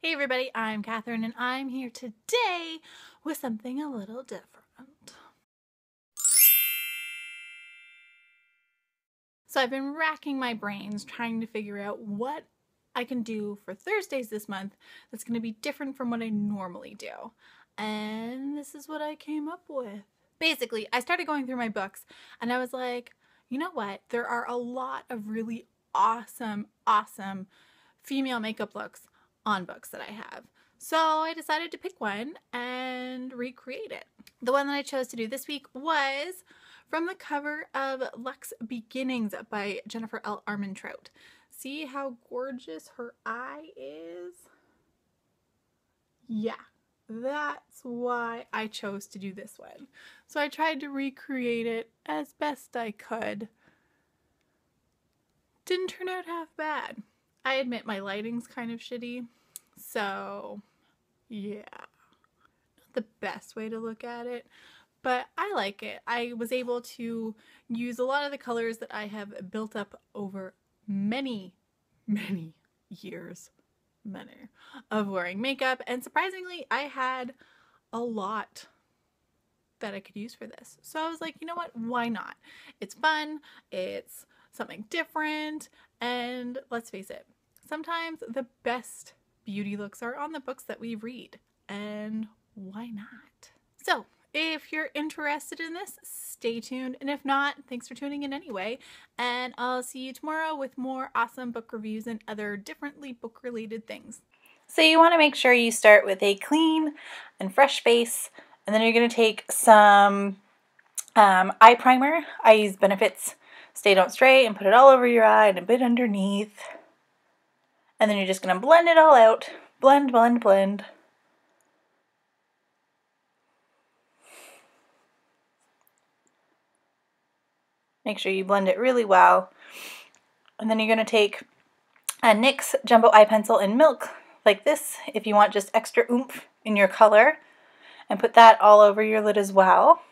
Hey everybody, I'm Catherine and I'm here today with something a little different. So I've been racking my brains trying to figure out what I can do for Thursdays this month that's going to be different from what I normally do. And this is what I came up with. Basically, I started going through my books and I was like, you know what? There are a lot of really awesome female makeup looks on books that I have. So I decided to pick one and recreate it. The one that I chose to do this week was from the cover of Lux Beginnings by Jennifer L. Armentrout. See how gorgeous her eye is? Yeah, that's why I chose to do this one. So I tried to recreate it as best I could. Didn't turn out half bad. I admit my lighting's kind of shitty, so yeah, not the best way to look at it, but I like it. I was able to use a lot of the colors that I have built up over many years of wearing makeup, and surprisingly, I had a lot that I could use for this. So I was like, you know what, why not? It's fun, it's something different, and let's face it, sometimes the best beauty looks are on the books that we read, and why not? So if you're interested in this, stay tuned, and if not, thanks for tuning in anyway, and I'll see you tomorrow with more awesome book reviews and other differently book related things. So you want to make sure you start with a clean and fresh base, and then you're going to take some eye primer. I use Benefit's Stay Don't Stray and put it all over your eye and a bit underneath. And then you're just going to blend it all out. Blend, blend, blend. Make sure you blend it really well. And then you're going to take a NYX Jumbo Eye Pencil in Milk, like this, if you want just extra oomph in your color. And put that all over your lid as well.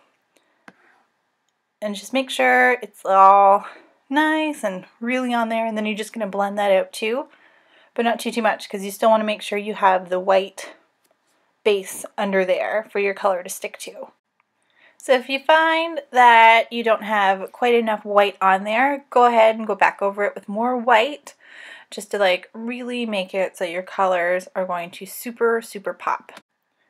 And just make sure it's all nice and really on there. And then you're just going to blend that out too. But not too much, because you still want to make sure you have the white base under there for your color to stick to. So if you find that you don't have quite enough white on there, go ahead and go back over it with more white, just to like really make it so your colors are going to super pop.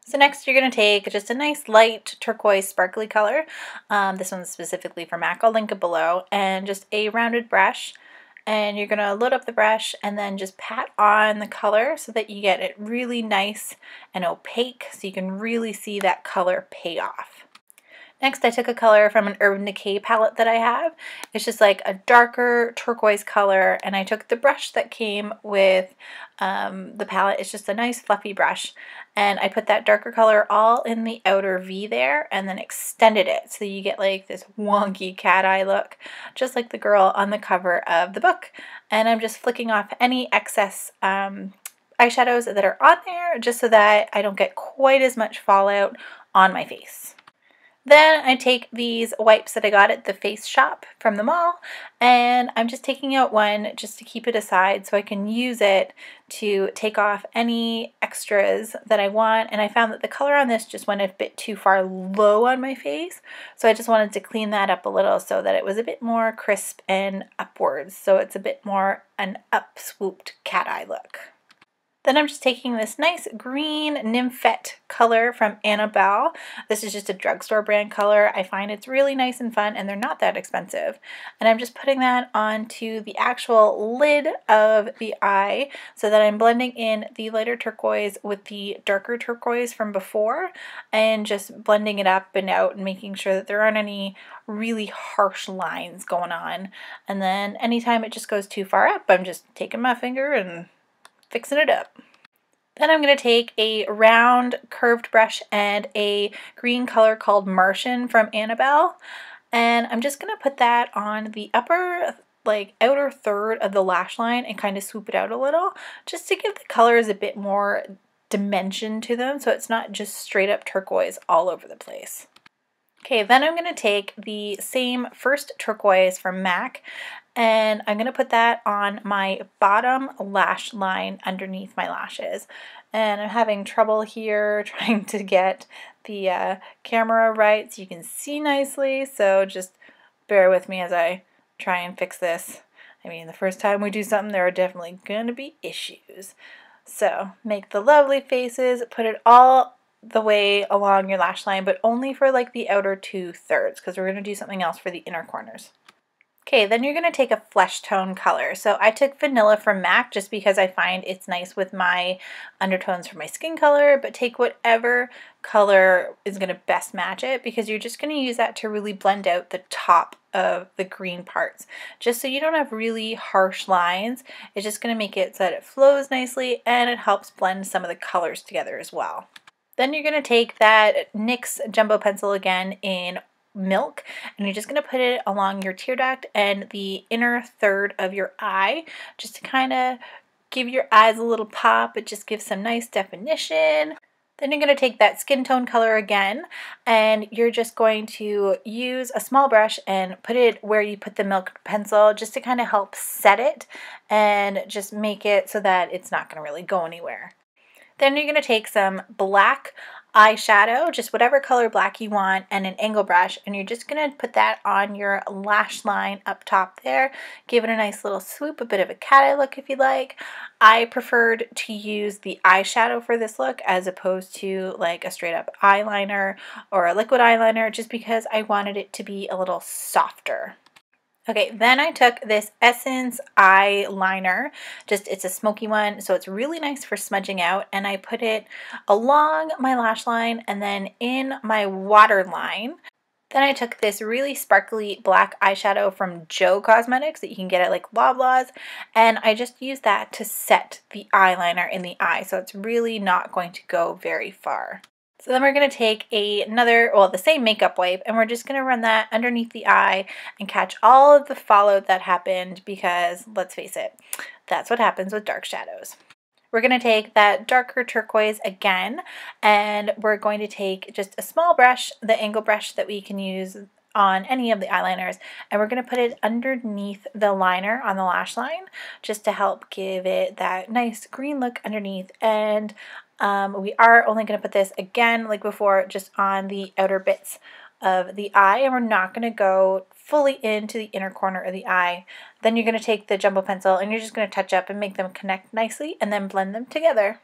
So next you're going to take just a nice light turquoise sparkly color. This one's specifically for MAC. I'll link it below. And just a rounded brush. And you're going to load up the brush and then just pat on the color so that you get it really nice and opaque so you can really see that color pay off. Next, I took a color from an Urban Decay palette that I have. It's just like a darker turquoise color, and I took the brush that came with the palette. It's just a nice fluffy brush, and I put that darker color all in the outer V there and then extended it so you get like this wonky cat eye look, just like the girl on the cover of the book. And I'm just flicking off any excess eyeshadows that are on there just so that I don't get quite as much fallout on my face. Then I take these wipes that I got at the Face Shop from the mall, and I'm just taking out one just to keep it aside so I can use it to take off any extras that I want. And I found that the color on this just went a bit too far low on my face, so I just wanted to clean that up a little so that it was a bit more crisp and upwards, so it's a bit more an up swooped cat eye look. Then I'm just taking this nice green nymphet color from Annabelle. This is just a drugstore brand color. I find it's really nice and fun, and they're not that expensive. And I'm just putting that onto the actual lid of the eye so that I'm blending in the lighter turquoise with the darker turquoise from before, and just blending it up and out and making sure that there aren't any really harsh lines going on. And then anytime it just goes too far up, I'm just taking my finger and fixing it up. Then I'm going to take a round curved brush and a green color called Martian from Annabelle, and I'm just going to put that on the upper, like outer third of the lash line and kind of swoop it out a little, just to give the colors a bit more dimension to them so it's not just straight up turquoise all over the place. Okay, then I'm going to take the same first turquoise from MAC and I'm going to put that on my bottom lash line underneath my lashes. And I'm having trouble here trying to get the camera right so you can see nicely, so just bear with me as I try and fix this. I mean, the first time we do something, there are definitely going to be issues. So make the lovely faces, put it all the way along your lash line, but only for like the outer 2/3, because we're going to do something else for the inner corners. Okay, then you're going to take a flesh tone color. So I took Vanilla from MAC just because I find it's nice with my undertones for my skin color, but take whatever color is going to best match it, because you're just going to use that to really blend out the top of the green parts. Just so you don't have really harsh lines, it's just going to make it so that it flows nicely and it helps blend some of the colors together as well. Then you're going to take that NYX Jumbo Pencil again in Milk, and you're just going to put it along your tear duct and the inner third of your eye, just to kind of give your eyes a little pop. It just gives some nice definition. Then you're going to take that skin tone color again, and you're just going to use a small brush and put it where you put the Milk pencil, just to kind of help set it and just make it so that it's not going to really go anywhere. Then you're going to take some black eyeshadow, just whatever color black you want, and an angle brush, and you're just going to put that on your lash line up top there. Give it a nice little swoop, a bit of a cat eye look if you like. I preferred to use the eyeshadow for this look as opposed to like a straight up eyeliner or a liquid eyeliner, just because I wanted it to be a little softer. Okay, then I took this Essence eyeliner, it's a smoky one, so it's really nice for smudging out, and I put it along my lash line and then in my waterline. Then I took this really sparkly black eyeshadow from Joe Cosmetics that you can get at like Loblaws, and I just used that to set the eyeliner in the eye, so it's really not going to go very far. So then we're going to take the same makeup wipe, and we're just going to run that underneath the eye and catch all of the fallout that happened, because let's face it, that's what happens with dark shadows. We're going to take that darker turquoise again, and we're going to take just a small brush, the angle brush that we can use on any of the eyeliners, and we're going to put it underneath the liner on the lash line, just to help give it that nice green look underneath. And we are only going to put this again, like before, just on the outer bits of the eye, and we're not going to go fully into the inner corner of the eye. Then you're going to take the jumbo pencil and you're just going to touch up and make them connect nicely and then blend them together.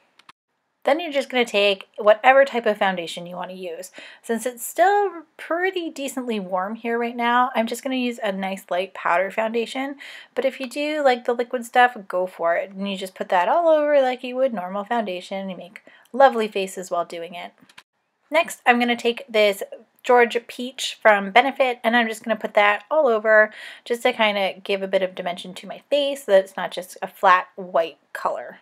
Then you're just going to take whatever type of foundation you want to use. Since it's still pretty decently warm here right now, I'm just going to use a nice light powder foundation. But if you do like the liquid stuff, go for it. And you just put that all over like you would normal foundation, and you make lovely faces while doing it. Next, I'm going to take this Georgia Peach from Benefit, and I'm just going to put that all over just to kind of give a bit of dimension to my face so that it's not just a flat white color.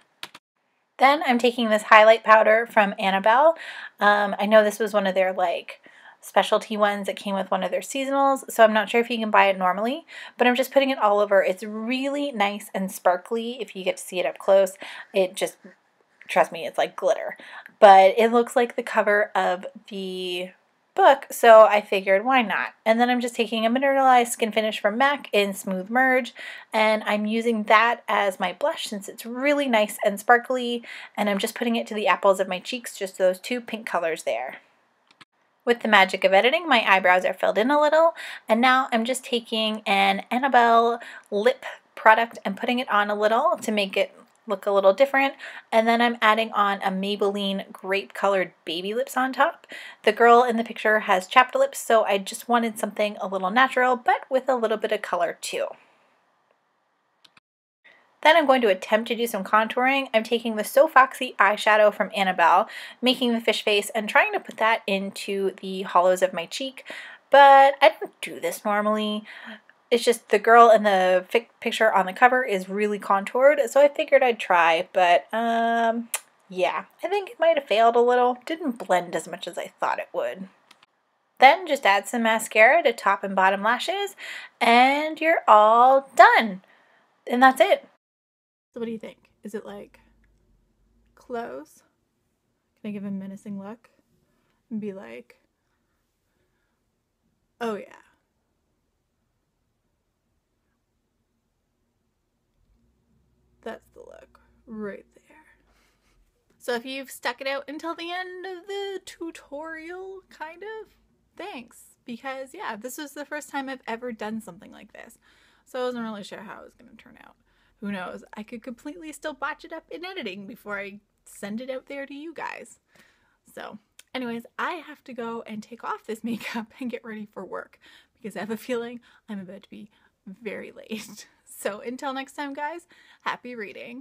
Then I'm taking this highlight powder from Annabelle. I know this was one of their like specialty ones that came with one of their seasonals, so I'm not sure if you can buy it normally, but I'm just putting it all over. It's really nice and sparkly if you get to see it up close. It just, trust me, it's like glitter. But it looks like the cover of the book, so I figured why not. And then I'm just taking a Mineralize Skin Finish from MAC in Smooth Merge, and I'm using that as my blush since it's really nice and sparkly, and I'm just putting it to the apples of my cheeks, just those two pink colors there. With the magic of editing, my eyebrows are filled in a little, and now I'm just taking an Annabelle lip product and putting it on a little to make it look a little different, and then I'm adding on a Maybelline grape colored baby lips on top. The girl in the picture has chapped lips, so I just wanted something a little natural but with a little bit of color too. Then I'm going to attempt to do some contouring. I'm taking the So Foxy eyeshadow from Annabelle, making the fish face and trying to put that into the hollows of my cheek, but I don't do this normally. It's just the girl in the picture on the cover is really contoured, so I figured I'd try, but yeah, I think it might have failed a little. Didn't blend as much as I thought it would. Then just add some mascara to top and bottom lashes, and you're all done. And that's it. So what do you think? Is it like close? Can I give a menacing look and be like, oh yeah. right there. So if you've stuck it out until the end of the tutorial, kind of, thanks. Because yeah, this was the first time I've ever done something like this. So I wasn't really sure how it was going to turn out. Who knows? I could completely still botch it up in editing before I send it out there to you guys. So anyways, I have to go and take off this makeup and get ready for work because I have a feeling I'm about to be very late. So until next time, guys, happy reading.